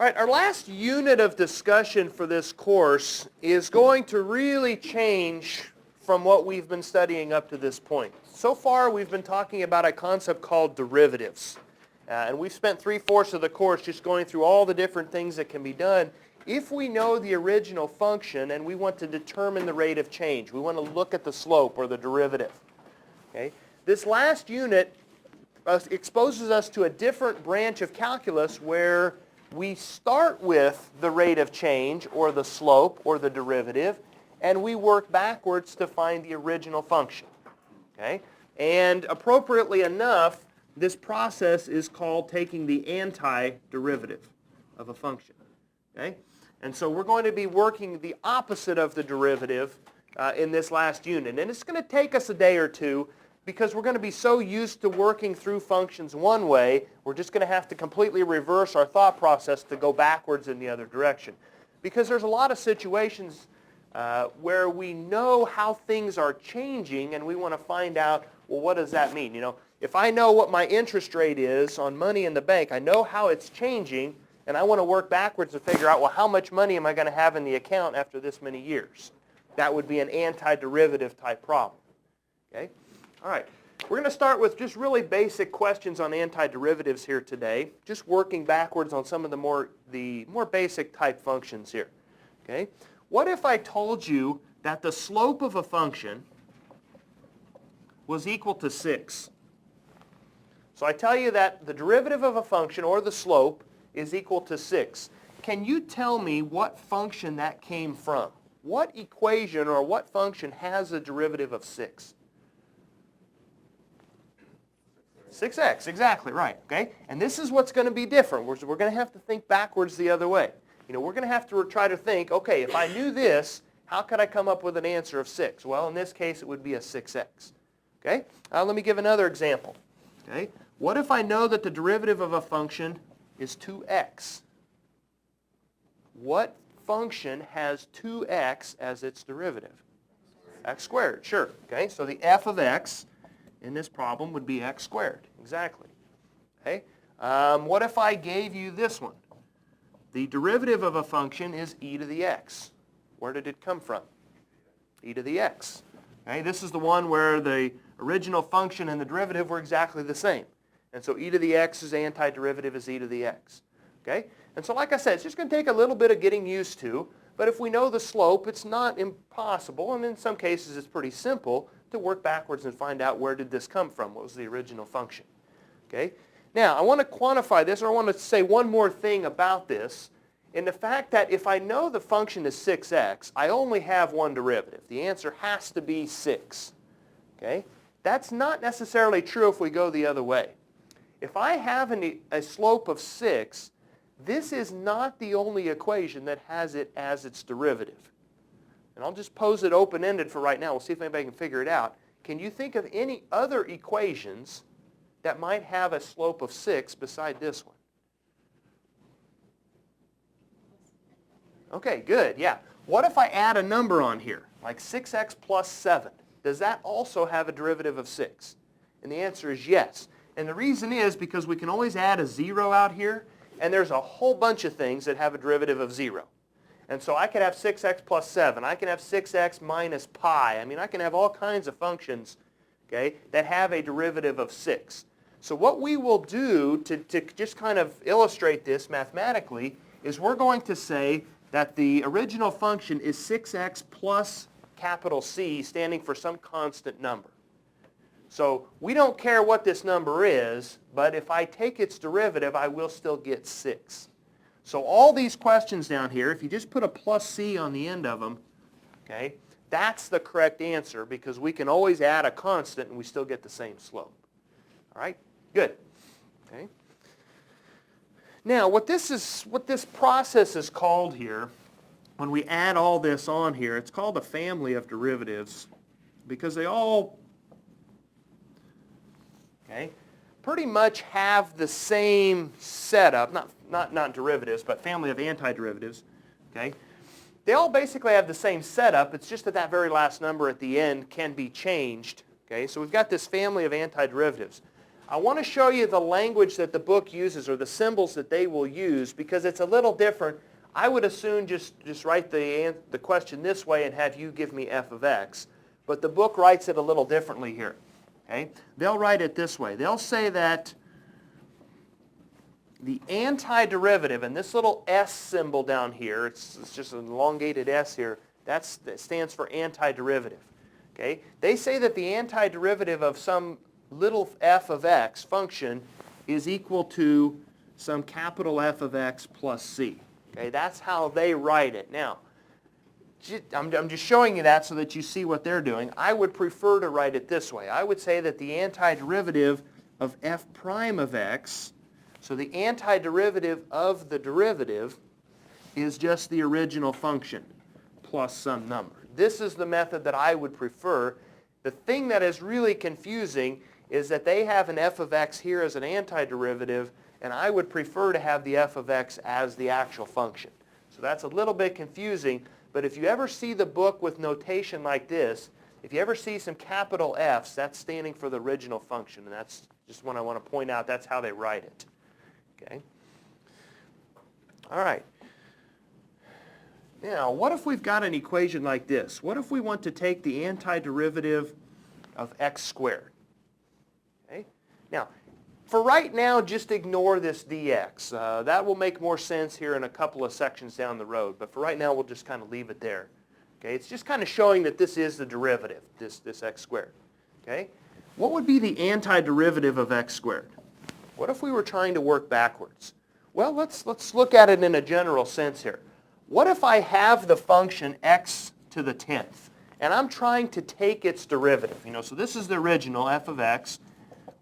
All right, our last unit of discussion for this course is going to really change from what we've been studying up to this point. So far, we've been talking about a concept called derivatives. And we've spent 3/4 of the course just going through all the different things that can be done if we know the original function and we want to determine the rate of change. We want to look at the slope or the derivative. Okay? This last unit exposes us to a different branch of calculus where we start with the rate of change or the slope or the derivative, and we work backwards to find the original function. Okay? And appropriately enough, this process is called taking the antiderivative of a function. Okay? And so we're going to be working the opposite of the derivative in this last unit. And it's going to take us a day or two because we're going to be so used to working through functions one way, we're just going to have to completely reverse our thought process to go backwards in the other direction. Because there's a lot of situations where we know how things are changing and we want to find out, well, what does that mean? You know, if I know what my interest rate is on money in the bank, I know how it's changing, and I want to work backwards to figure out, well, how much money am I going to have in the account after this many years? That would be an antiderivative type problem. Okay? All right. We're going to start with just really basic questions on antiderivatives here today, just working backwards on some of the more basic type functions here. Okay? What if I told you that the slope of a function was equal to 6? So I tell you that the derivative of a function, or the slope, is equal to 6. Can you tell me what function that came from? What equation or what function has a derivative of 6? 6x, exactly right. Okay? And this is what's going to be different. We're going to have to think backwards the other way. You know, we're going to have to try to think, okay, if I knew this, how could I come up with an answer of 6? Well, in this case, it would be a 6x. Okay? Let me give another example. Okay? What if I know that the derivative of a function is 2x? What function has 2x as its derivative? X squared, sure. Okay? So the f of x in this problem would be x squared. Exactly. Okay? What if I gave you this one? The derivative of a function is e to the x. Where did it come from? E to the x. Okay? This is the one where the original function and the derivative were exactly the same. And so e to the x's antiderivative is e to the x. Okay? And so like I said, it's just going to take a little bit of getting used to. But if we know the slope, it's not impossible, and in some cases it's pretty simple, to work backwards and find out where did this come from, what was the original function. Okay? Now, I want to quantify this, or I want to say one more thing about this, in the fact that if I know the function is 6x, I only have one derivative. The answer has to be 6. Okay? That's not necessarily true if we go the other way. If I have a slope of 6, this is not the only equation that has it as its derivative. And I'll just pose it open-ended for right now. We'll see if anybody can figure it out. Can you think of any other equations that might have a slope of 6 beside this one? Okay, good, yeah. What if I add a number on here, like 6x plus 7? Does that also have a derivative of 6? And the answer is yes. And the reason is because we can always add a 0 out here, and there's a whole bunch of things that have a derivative of 0. And so I could have 6x plus 7. I can have 6x minus pi. I mean, I can have all kinds of functions, okay, that have a derivative of 6. So what we will do to just kind of illustrate this mathematically is we're going to say that the original function is 6x plus capital C, standing for some constant number. So we don't care what this number is, but if I take its derivative, I will still get 6. So all these questions down here, if you just put a plus C on the end of them, okay, that's the correct answer because we can always add a constant and we still get the same slope. All right? Good. Okay. Now, what this process is called here, when we add all this on here, it's called a family of derivatives because they all pretty much have the same setup, not derivatives, but family of antiderivatives. Okay? They all basically have the same setup. It's just that that very last number at the end can be changed. Okay? So we've got this family of antiderivatives. I want to show you the language that the book uses, or the symbols that they will use, because it's a little different. I would assume just write the question this way and have you give me f of x. But the book writes it a little differently here. Okay? They'll write it this way. They'll say that the antiderivative, and this little s symbol down here, it's just an elongated s here, that stands for antiderivative. Okay? They say that the antiderivative of some little f of x function is equal to some capital F of x plus c. Okay? That's how they write it. Now, I'm just showing you that so that you see what they're doing. I would prefer to write it this way. I would say that the antiderivative of f prime of x, so the antiderivative of the derivative, is just the original function plus some number. This is the method that I would prefer. The thing that is really confusing is that they have an f of x here as an antiderivative, and I would prefer to have the f of x as the actual function. So that's a little bit confusing. But if you ever see the book with notation like this, if you ever see some capital F's, that's standing for the original function. And that's just what I want to point out. That's how they write it. Okay? All right. Now, what if we've got an equation like this? What if we want to take the antiderivative of x squared? Okay? Now, for right now, just ignore this dx. That will make more sense here in a couple of sections down the road. But for right now, we'll just kind of leave it there. Okay? It's just kind of showing that this is the derivative, this x squared. Okay? What would be the antiderivative of x squared? What if we were trying to work backwards? Well, let's look at it in a general sense here. What if I have the function x to the 10th, and I'm trying to take its derivative? So this is the original, f of x.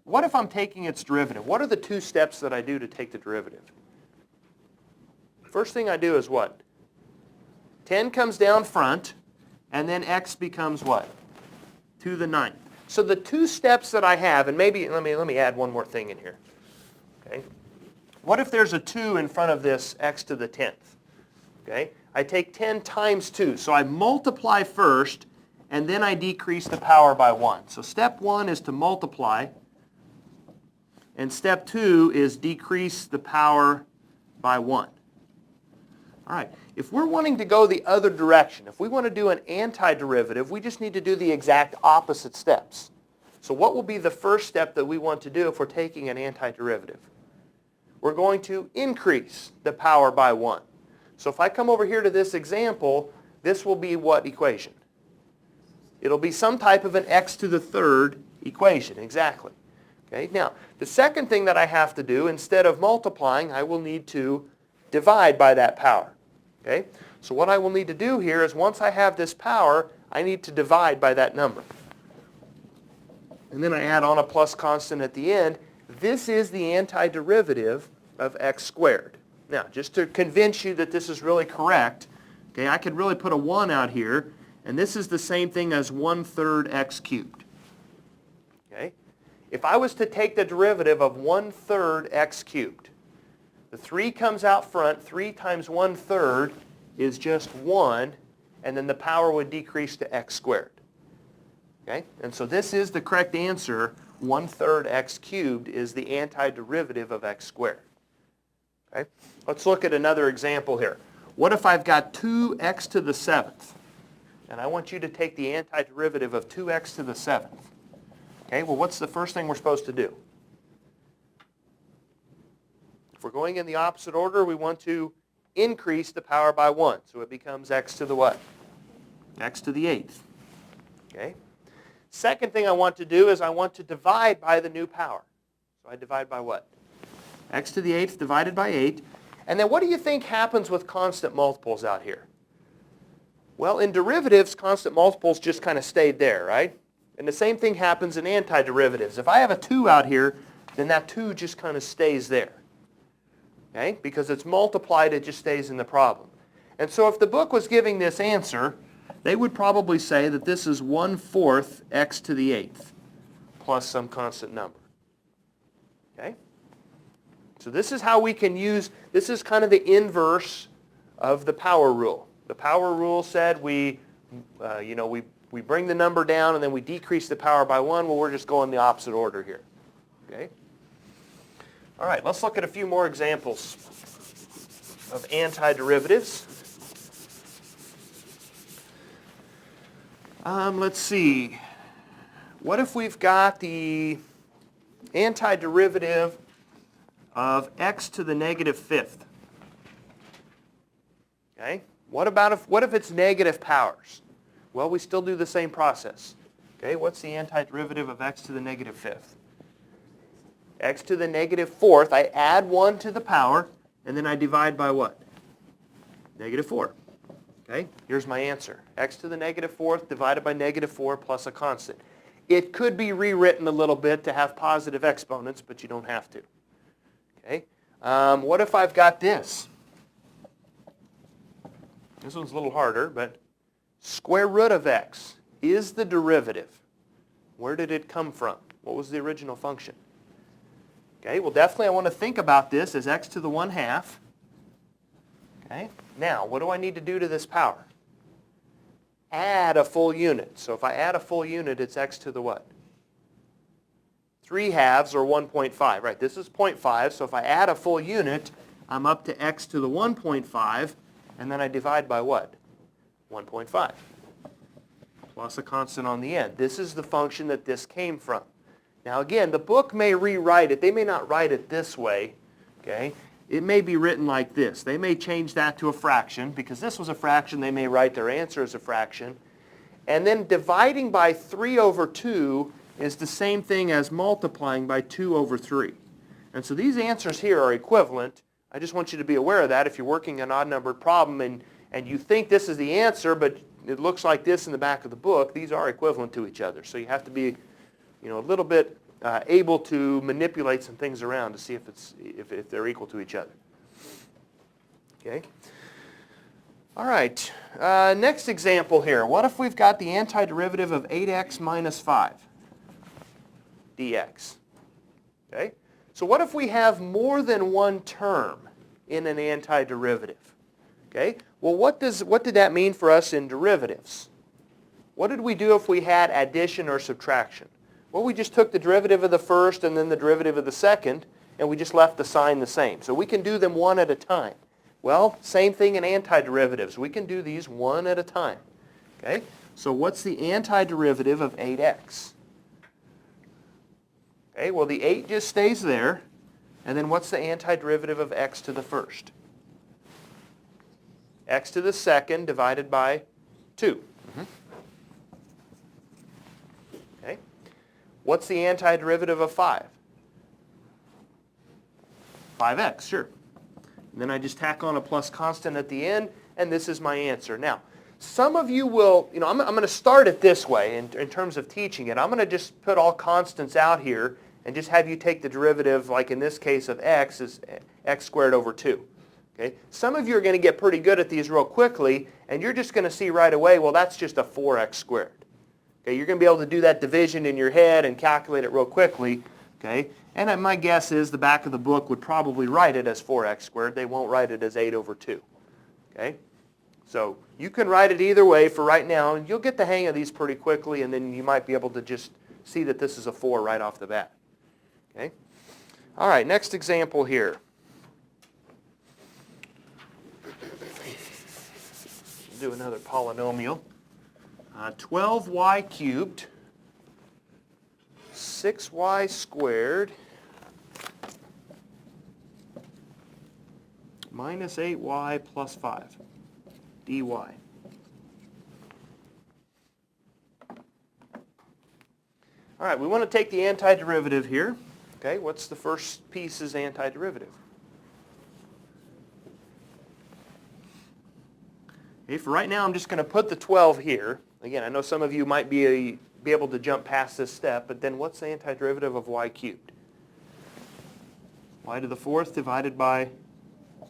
What if I'm taking its derivative? What are the two steps that I do to take the derivative? First thing I do is what? 10 comes down front, and then x becomes what? To the 9th. So the two steps that I have, and maybe let me add one more thing in here. Okay? What if there's a 2 in front of this x to the 10th? Okay? I take 10 times 2. So I multiply first, and then I decrease the power by 1. So step 1 is to multiply. And step 2 is decrease the power by 1. All right, if we're wanting to go the other direction, if we want to do an antiderivative, we just need to do the exact opposite steps. So what will be the first step that we want to do if we're taking an antiderivative? We're going to increase the power by 1. So if I come over here to this example, this will be what equation? It'll be some type of an x to the 3rd equation, exactly. Okay, now, the second thing that I have to do, instead of multiplying, I will need to divide by that power. Okay? So what I will need to do here is once I have this power, I need to divide by that number. And then I add on a plus constant at the end. This is the antiderivative of x squared. Now, just to convince you that this is really correct, okay, I could really put a 1 out here, and this is the same thing as 1/3 x cubed. Okay? If I was to take the derivative of 1/3 x cubed, the 3 comes out front. 3 times 1/3 is just 1, and then the power would decrease to x squared. Okay? And so this is the correct answer. 1/3 x cubed is the antiderivative of x squared. Okay? Let's look at another example here. What if I've got 2x to the 7th, and I want you to take the antiderivative of 2x to the 7th? Okay, well, what's the first thing we're supposed to do? If we're going in the opposite order, we want to increase the power by 1. So it becomes x to the what? X to the 8th. Okay? Second thing I want to do is I want to divide by the new power. So I divide by what? X to the 8th divided by 8. And then what do you think happens with constant multiples out here? Well, in derivatives, constant multiples just kind of stayed there, right? And the same thing happens in antiderivatives. If I have a 2 out here, then that 2 just kind of stays there. Okay? Because it's multiplied, it just stays in the problem. And so if the book was giving this answer, they would probably say that this is 1/4 x to the 8th plus some constant number. Okay? So this is how we can use, this is kind of the inverse of the power rule. The power rule said we bring the number down and then we decrease the power by 1. Well, we're just going the opposite order here. Okay? All right, let's look at a few more examples of antiderivatives. Let's see. What if we've got the antiderivative of x to the negative fifth? Okay? What if it's negative powers? Well, we still do the same process. Okay, what's the antiderivative of x to the negative fifth? X to the negative fourth, I add 1 to the power, and then I divide by what? Negative 4. Okay, here's my answer. X to the negative fourth divided by negative 4 plus a constant. It could be rewritten a little bit to have positive exponents, but you don't have to. Okay, what if I've got this? This one's a little harder, but square root of x is the derivative. Where did it come from? What was the original function? Okay, well definitely I want to think about this as x to the 1/2. Okay, now what do I need to do to this power? Add a full unit. So if I add a full unit, it's x to the what? 3/2 or 1.5. Right, this is 0.5, so if I add a full unit, I'm up to x to the 1.5, and then I divide by what? 1.5. Plus a constant on the end. This is the function that this came from. Now again, the book may rewrite it. They may not write it this way. Okay? It may be written like this. They may change that to a fraction. Because this was a fraction, they may write their answer as a fraction. And then dividing by 3 over 2 is the same thing as multiplying by 2 over 3. And so these answers here are equivalent. I just want you to be aware of that if you're working an odd-numbered problem and you think this is the answer, but it looks like this in the back of the book. These are equivalent to each other. So you have to be a little bit able to manipulate some things around to see if they're equal to each other. Okay. All right. Next example here. What if we've got the antiderivative of 8x minus 5 dx? Okay. So what if we have more than one term in an antiderivative? Okay. Well, what did that mean for us in derivatives? What did we do if we had addition or subtraction? Well, we just took the derivative of the first and then the derivative of the second, and we just left the sign the same. So we can do them one at a time. Well, same thing in antiderivatives. We can do these one at a time. Okay? So what's the antiderivative of 8x? Okay, well the 8 just stays there, and then what's the antiderivative of x to the first? X to the second divided by 2. Okay. What's the antiderivative of 5? 5x, sure. And then I just tack on a plus constant at the end, and this is my answer. Now, some of you will, I'm going to start it this way in terms of teaching it. I'm going to just put all constants out here and just have you take the derivative, like in this case of x, is x squared over 2. Okay? Some of you are going to get pretty good at these real quickly, and you're just going to see right away, well, that's just a 4x squared. Okay? You're going to be able to do that division in your head and calculate it real quickly. Okay? And my guess is the back of the book would probably write it as 4x squared. They won't write it as 8 over 2. Okay? So you can write it either way for right now, and you'll get the hang of these pretty quickly, and then you might be able to just see that this is a 4 right off the bat. Okay? All right, next example here. We'll do another polynomial. 12y cubed, 6y squared, minus 8y plus 5 dy. All right, we want to take the antiderivative here. Okay, what's the first piece's antiderivative? Okay, for right now, I'm just going to put the 12 here. Again, I know some of you might be able to jump past this step, but then what's the antiderivative of y cubed? Y to the fourth divided by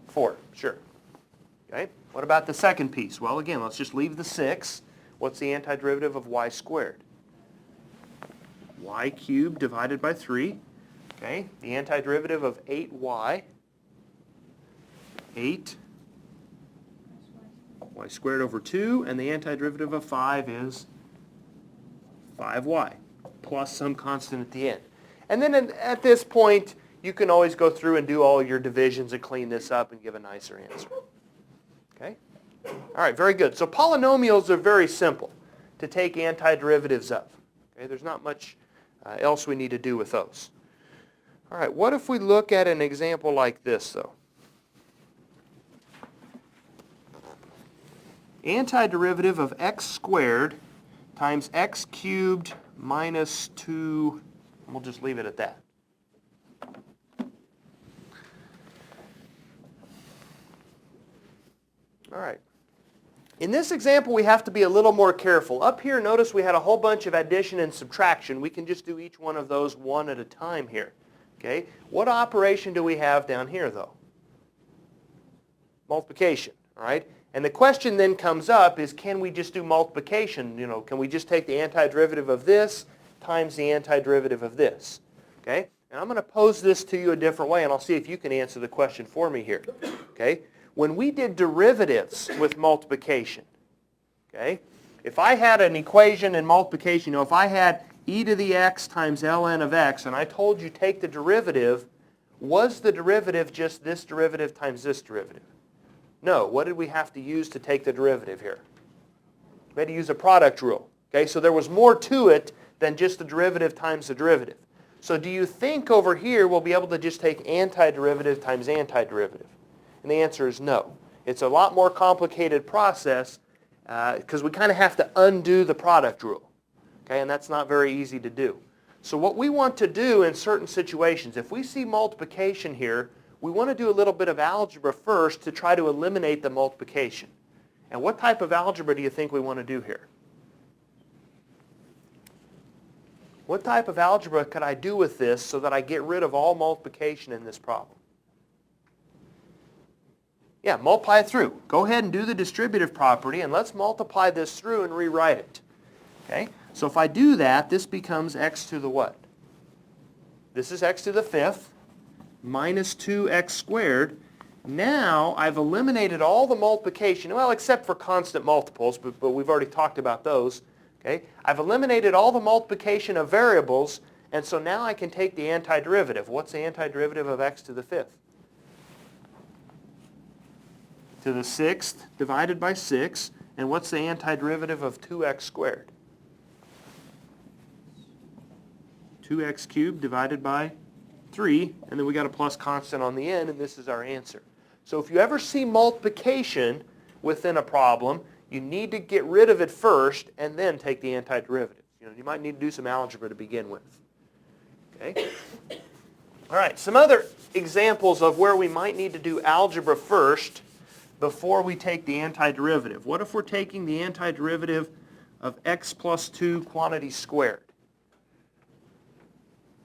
4, sure. Okay, what about the second piece? Well, again, let's just leave the 6. What's the antiderivative of y squared? Y cubed divided by 3. Okay, the antiderivative of 8y, 8 y squared over 2, and the antiderivative of 5 is 5y, plus some constant at the end. And then at this point, you can always go through and do all your divisions and clean this up and give a nicer answer. Okay? All right, very good. So polynomials are very simple to take antiderivatives of. Okay? There's not much else we need to do with those. All right, what if we look at an example like this, though? Antiderivative of x squared times x cubed minus 2, we'll just leave it at that. All right. In this example, we have to be a little more careful. Up here, notice we had a whole bunch of addition and subtraction. We can just do each one of those one at a time here. Okay? What operation do we have down here, though? Multiplication. All right? And the question then comes up is, can we just do multiplication? You know, can we just take the antiderivative of this times the antiderivative of this? Okay? And I'm going to pose this to you a different way, and I'll see if you can answer the question for me here. Okay? When we did derivatives with multiplication, okay, if I had an equation in multiplication, you know, if I had e to the x times ln of x, and I told you take the derivative, was the derivative just this derivative times this derivative? No. What did we have to use to take the derivative here? We had to use a product rule. Okay, so there was more to it than just the derivative times the derivative. So do you think over here we'll be able to just take antiderivative times antiderivative? And the answer is no. It's a lot more complicated process because we kind of have to undo the product rule. Okay, and that's not very easy to do. So what we want to do in certain situations, if we see multiplication here, we want to do a little bit of algebra first to try to eliminate the multiplication. And what type of algebra do you think we want to do here? What type of algebra could I do with this so that I get rid of all multiplication in this problem? Yeah, multiply it through. Go ahead and do the distributive property, and let's multiply this through and rewrite it. Okay? So if I do that, this becomes x to the what? This is x to the fifth minus 2x squared. Now I've eliminated all the multiplication, well, except for constant multiples, but we've already talked about those. Okay? I've eliminated all the multiplication of variables, and so now I can take the antiderivative. What's the antiderivative of x to the fifth? To the sixth divided by 6. And what's the antiderivative of 2x squared? 2x cubed divided by 3. And then we got a plus constant on the end, and this is our answer. So if you ever see multiplication within a problem, you need to get rid of it first and then take the antiderivative. You know, you might need to do some algebra to begin with. Okay? All right, some other examples of where we might need to do algebra first before we take the antiderivative. What if we're taking the antiderivative of x plus 2 quantity squared?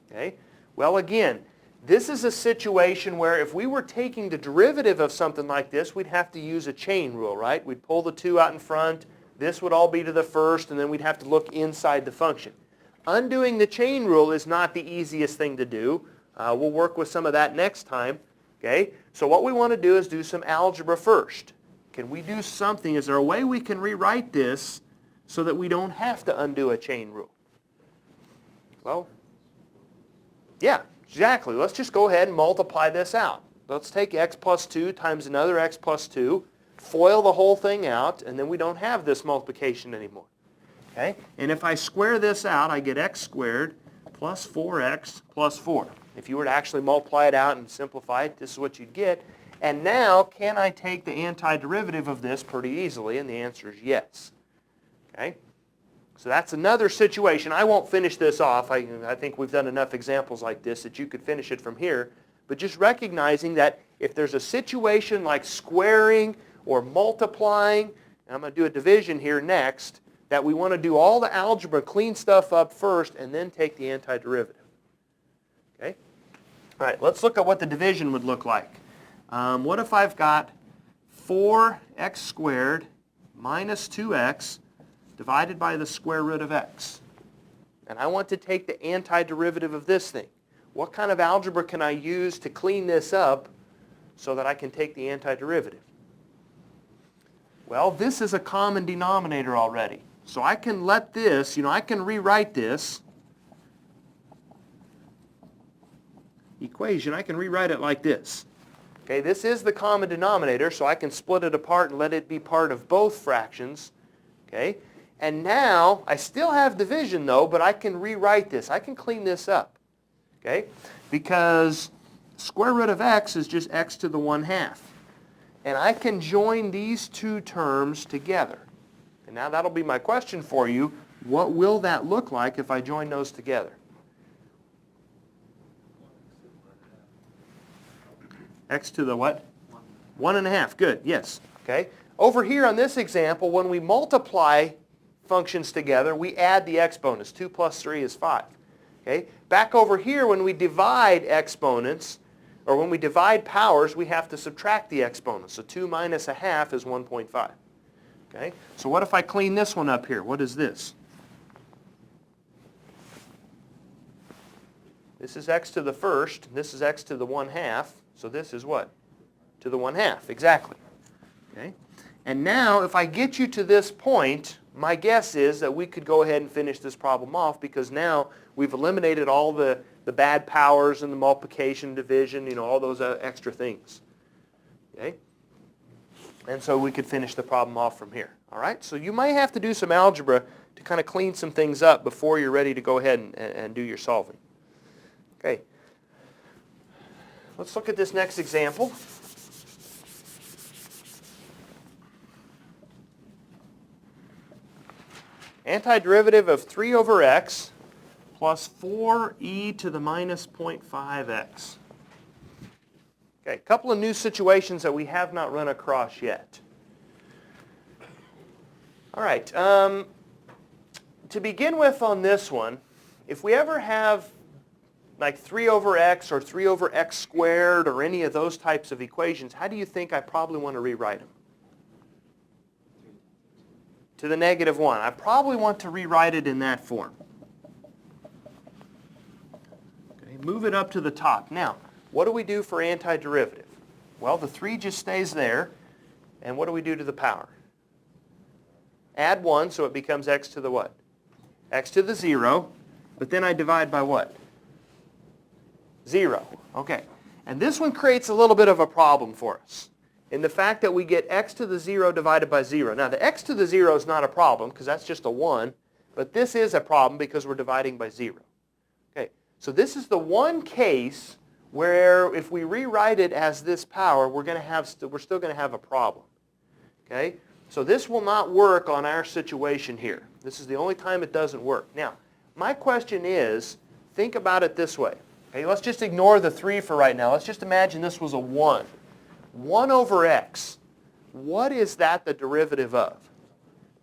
Okay? Well, again, this is a situation where if we were taking the derivative of something like this, we'd have to use a chain rule, right? We'd pull the 2 out in front. This would all be to the first, and then we'd have to look inside the function. Undoing the chain rule is not the easiest thing to do. We'll work with some of that next time. Okay? So what we want to do is do some algebra first. Can we do something? Is there a way we can rewrite this so that we don't have to undo a chain rule? Well, yeah, exactly. Let's just go ahead and multiply this out. Let's take x plus 2 times another x plus 2, FOIL the whole thing out, and then we don't have this multiplication anymore. Okay? And if I square this out, I get x squared plus 4x plus 4. If you were to actually multiply it out and simplify it, this is what you'd get. And now, can I take the antiderivative of this pretty easily? And the answer is yes. Okay? So that's another situation. I won't finish this off. I think we've done enough examples like this that you could finish it from here. But just recognizing that if there's a situation like squaring or multiplying, and I'm going to do a division here next, that we want to do all the algebra, clean stuff up first, and then take the antiderivative. Okay? All right, let's look at what the division would look like. What if I've got 4x squared minus 2x divided by the square root of x? And I want to take the antiderivative of this thing. What kind of algebra can I use to clean this up so that I can take the antiderivative? Well, this is a common denominator already. So I can let this, I can rewrite this equation, I can rewrite it like this. Okay, this is the common denominator, so I can split it apart and let it be part of both fractions. Okay, and now I still have division though, but I can rewrite this. I can clean this up. Okay, because square root of x is just x to the 1/2. And I can join these two terms together. And now that'll be my question for you. What will that look like if I join those together? X to the what? 1/2. Good. Yes. Okay. Over here on this example, when we multiply functions together, we add the exponents. 2 plus 3 is 5. Okay. Back over here, when we divide exponents, or when we divide powers, we have to subtract the exponents. So 2 minus 1/2 is 1.5. Okay? So what if I clean this one up here? What is this? This is x to the first. This is x to the 1/2. So this is what? To the 1/2. Exactly. Okay? And now, if I get you to this point, my guess is that we could go ahead and finish this problem off, because now we've eliminated all the bad powers and the multiplication, division, all those extra things. Okay? And so we could finish the problem off from here. All right? So you might have to do some algebra to kind of clean some things up before you're ready to go ahead and do your solving. Okay. Let's look at this next example. Antiderivative of 3 over x plus 4e to the minus 0.5x. Okay, a couple of new situations that we have not run across yet. All right, to begin with on this one, if we ever have like 3 over x or 3 over x squared or any of those types of equations, how do you think I probably want to rewrite them? To the -1. I probably want to rewrite it in that form. Okay, move it up to the top. Now, what do we do for antiderivative? Well, the 3 just stays there. And what do we do to the power? Add 1, so it becomes x to the what? X to the 0. But then I divide by what? 0. Okay. And this one creates a little bit of a problem for us, in the fact that we get x to the 0 divided by 0. Now, the x to the 0 is not a problem, because that's just a 1. But this is a problem because we're dividing by 0. Okay. So this is the one case where if we rewrite it as this power, we're still going to have a problem. Okay? So this will not work on our situation here. This is the only time it doesn't work. Now, my question is, think about it this way. Okay, let's just ignore the 3 for right now. Let's just imagine this was a 1. 1 over x. What is that the derivative of?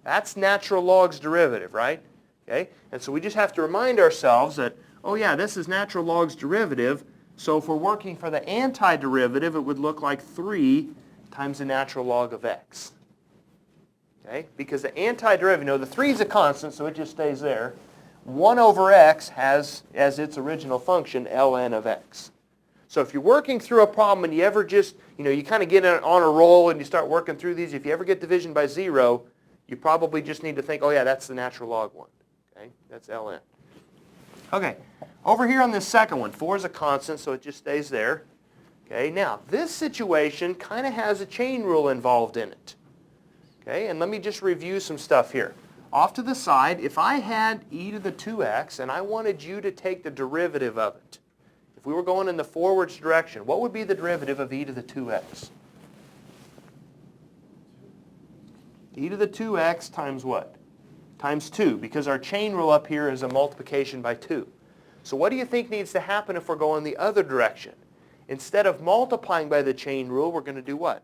That's natural log's derivative, right? Okay? And so we just have to remind ourselves that, oh yeah, this is natural log's derivative. So if we're working for the antiderivative, it would look like 3 times the natural log of x. Okay? Because the antiderivative, the 3 is a constant, so it just stays there. 1 over x has as its original function ln of x. So if you're working through a problem and you ever just, you kind of get on a roll and you start working through these, if you ever get division by 0, you probably just need to think, oh yeah, that's the natural log one. Okay? That's ln. Okay. Over here on this second one, 4 is a constant, so it just stays there. Okay, now this situation kind of has a chain rule involved in it. Okay, and let me just review some stuff here. Off to the side, if I had e to the 2x and I wanted you to take the derivative of it, if we were going in the forwards direction, what would be the derivative of e to the 2x? E to the 2x times what? Times 2, because our chain rule up here is a multiplication by 2. So what do you think needs to happen if we're going the other direction? Instead of multiplying by the chain rule, we're going to do what?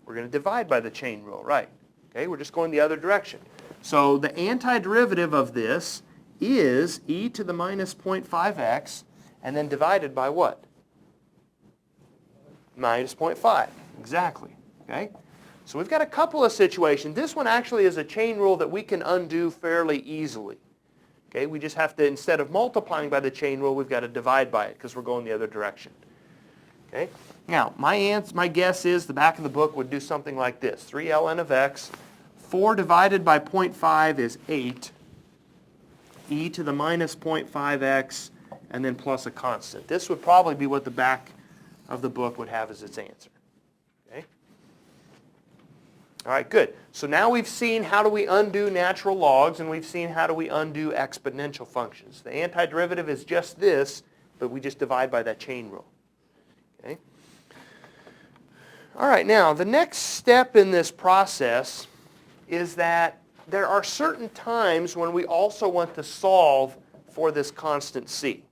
We're going to divide by the chain rule, right? Okay, we're just going the other direction. So the antiderivative of this is e to the minus 0.5x, and then divided by what? Minus 0.5. Exactly. Okay? So we've got a couple of situations. This one actually is a chain rule that we can undo fairly easily. Okay? We just have to, instead of multiplying by the chain rule, we've got to divide by it because we're going the other direction. Okay? Now, my guess is the back of the book would do something like this. 3 ln of x. 4 divided by 0.5 is 8. E to the minus 0.5x. and then plus a constant. This would probably be what the back of the book would have as its answer. Okay? All right, good. So now we've seen how do we undo natural logs, and we've seen how do we undo exponential functions. The antiderivative is just this, but we just divide by that chain rule. Okay? All right, now the next step in this process is that there are certain times when we also want to solve for this constant c.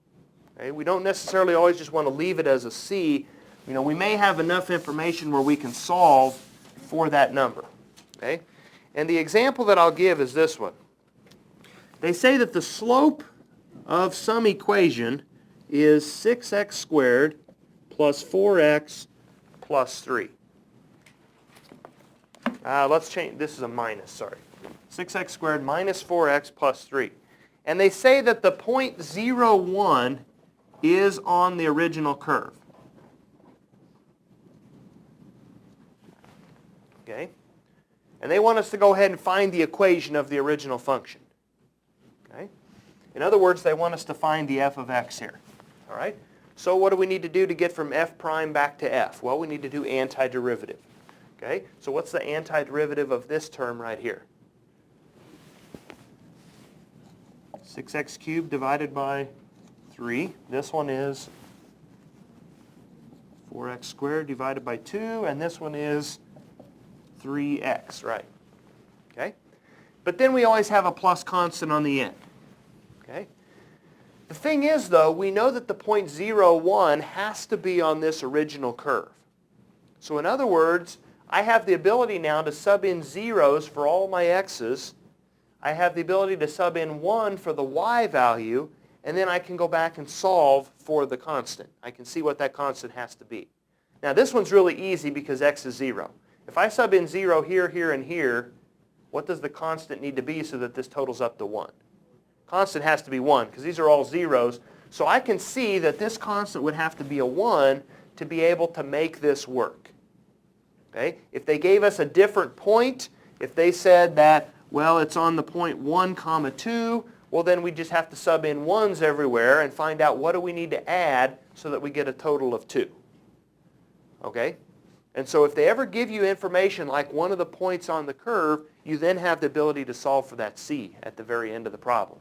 Okay? We don't necessarily always just want to leave it as a c. You know, we may have enough information where we can solve for that number. Okay? And the example that I'll give is this one. They say that the slope of some equation is 6x squared plus 4x plus 3. Let's change, this is a minus, sorry. 6x squared minus 4x plus 3. And they say that the point 0, 1 is on the original curve. Okay? And they want us to go ahead and find the equation of the original function. Okay? In other words, they want us to find the f of x here. All right? So what do we need to do to get from f prime back to f? Well, we need to do antiderivative. Okay? So what's the antiderivative of this term right here? 6x cubed divided by 3. This one is 4x squared divided by 2, and this one is 3x, right? Okay? But then we always have a plus constant on the end. Okay? The thing is, though, we know that the point 0, 1 has to be on this original curve. So in other words, I have the ability now to sub in zeros for all my x's. I have the ability to sub in 1 for the y value, and then I can go back and solve for the constant. I can see what that constant has to be. Now this one's really easy because x is 0. If I sub in 0 here, here, and here, what does the constant need to be so that this totals up to 1? Constant has to be 1 because these are all zeros. So I can see that this constant would have to be a 1 to be able to make this work. Okay? If they gave us a different point, if they said that, well, it's on the point 1, 2, well, then we just have to sub in 1s everywhere and find out what do we need to add so that we get a total of 2. Okay? And so if they ever give you information like one of the points on the curve, you then have the ability to solve for that c at the very end of the problem.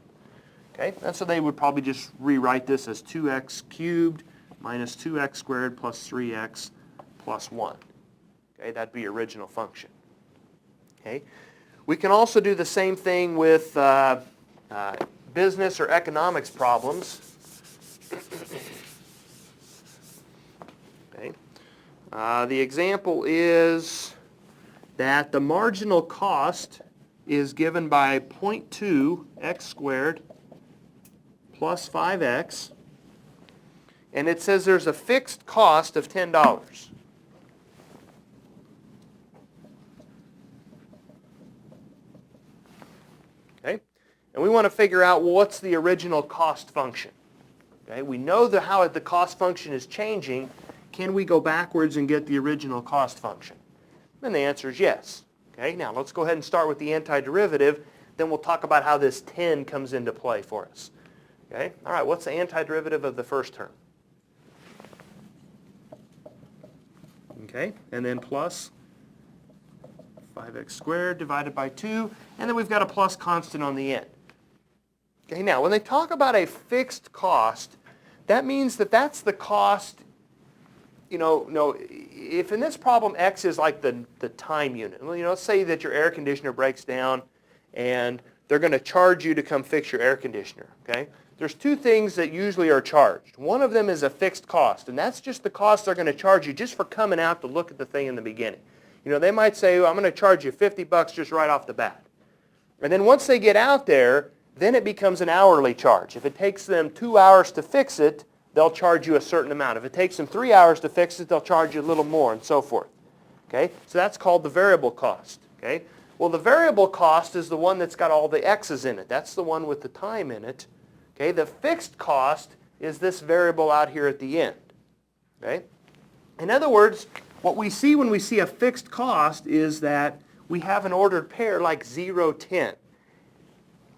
Okay? And so they would probably just rewrite this as 2x cubed minus 2x squared plus 3x plus 1. Okay? That'd be your original function. Okay? We can also do the same thing with business or economics problems. Okay. The example is that the marginal cost is given by 0.2 x squared plus 5x, and it says there's a fixed cost of $10. Okay? And we want to figure out, well, what's the original cost function? Okay? We know how the cost function is changing. Can we go backwards and get the original cost function? And the answer is yes. Okay? Now let's go ahead and start with the antiderivative. Then we'll talk about how this 10 comes into play for us. Okay? All right, what's the antiderivative of the first term? Okay, and then plus 5x squared divided by 2, and then we've got a plus constant on the end. Okay, now when they talk about a fixed cost, that means that that's the cost, if in this problem x is like the time unit. Let's say that your air conditioner breaks down and they're going to charge you to come fix your air conditioner. Okay, there's two things that usually are charged. One of them is a fixed cost, and that's just the cost they're going to charge you just for coming out to look at the thing in the beginning. They might say, well, I'm going to charge you $50 just right off the bat. And then once they get out there, then it becomes an hourly charge. If it takes them 2 hours to fix it, they'll charge you a certain amount. If it takes them 3 hours to fix it, they'll charge you a little more, and so forth. Okay? So that's called the variable cost. Okay? Well, the variable cost is the one that's got all the x's in it. That's the one with the time in it. Okay? The fixed cost is this variable out here at the end. Okay? In other words, what we see when we see a fixed cost is that we have an ordered pair like 0, 10.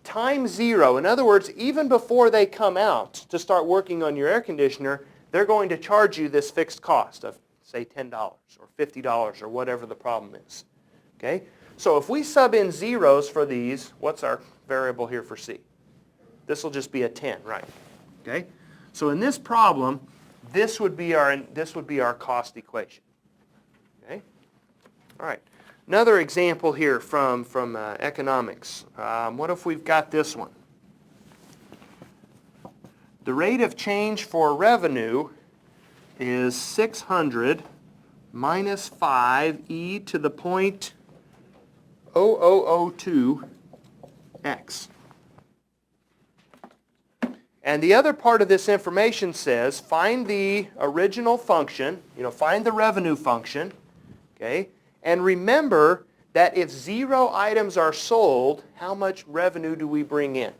times 0. In other words, even before they come out to start working on your air conditioner, they're going to charge you this fixed cost of, say, $10 or $50 or whatever the problem is. Okay? So if we sub in zeros for these, what's our variable here for C? This will just be a 10, right? Okay? So in this problem, this would be our cost equation. Okay? All right. Another example here from economics. What if we've got this one? The rate of change for revenue is 600 minus 5e to the point 0002x. And the other part of this information says find the original function, find the revenue function, okay? And remember that if 0 items are sold, how much revenue do we bring in?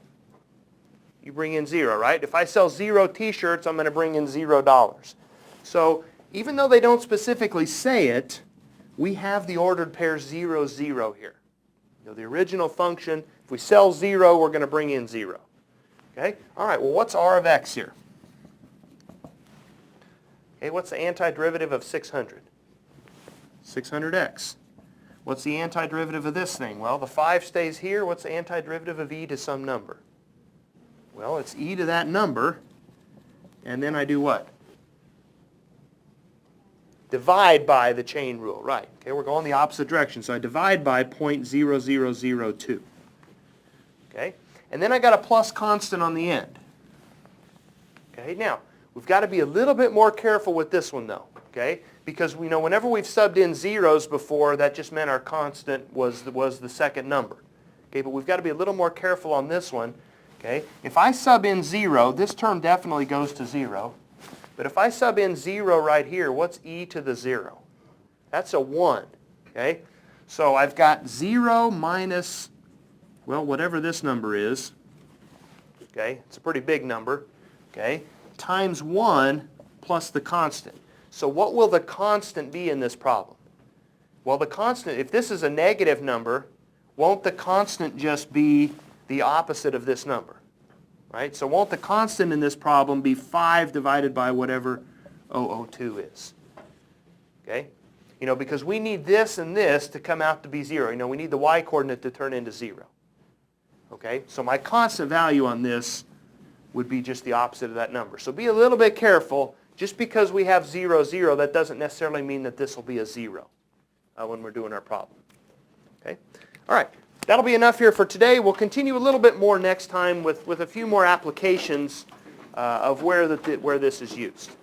You bring in 0, right? If I sell 0 t-shirts, I'm going to bring in $0. So even though they don't specifically say it, we have the ordered pair 0, 0 here. The original function, if we sell 0, we're going to bring in 0. Okay? All right, well, what's R of x here? Okay, what's the antiderivative of 600? 600x. What's the antiderivative of this thing? Well, the 5 stays here. What's the antiderivative of e to some number? Well, it's e to that number, and then I do what? Divide by the chain rule, right. Okay, we're going the opposite direction, so I divide by 0.0002. Okay, and then I got a plus constant on the end. Okay, now, we've got to be a little bit more careful with this one, though, okay? Because we know whenever we've subbed in zeros before, that just meant our constant was the second number. Okay, but we've got to be a little more careful on this one. Okay, if I sub in 0, this term definitely goes to 0. But if I sub in 0 right here, what's e to the 0? That's a 1. Okay, so I've got 0 minus, well, whatever this number is. Okay, it's a pretty big number. Okay, times 1 plus the constant. So what will the constant be in this problem? Well, the constant, if this is a negative number, won't the constant just be the opposite of this number? Right? So won't the constant in this problem be 5 divided by whatever 002 is? Okay? Because we need this and this to come out to be 0. We need the y-coordinate to turn into 0. Okay? So my constant value on this would be just the opposite of that number. So be a little bit careful. Just because we have 0, 0, that doesn't necessarily mean that this will be a 0 when we're doing our problem. Okay? All right. That'll be enough here for today. We'll continue a little bit more next time with a few more applications of where this is used.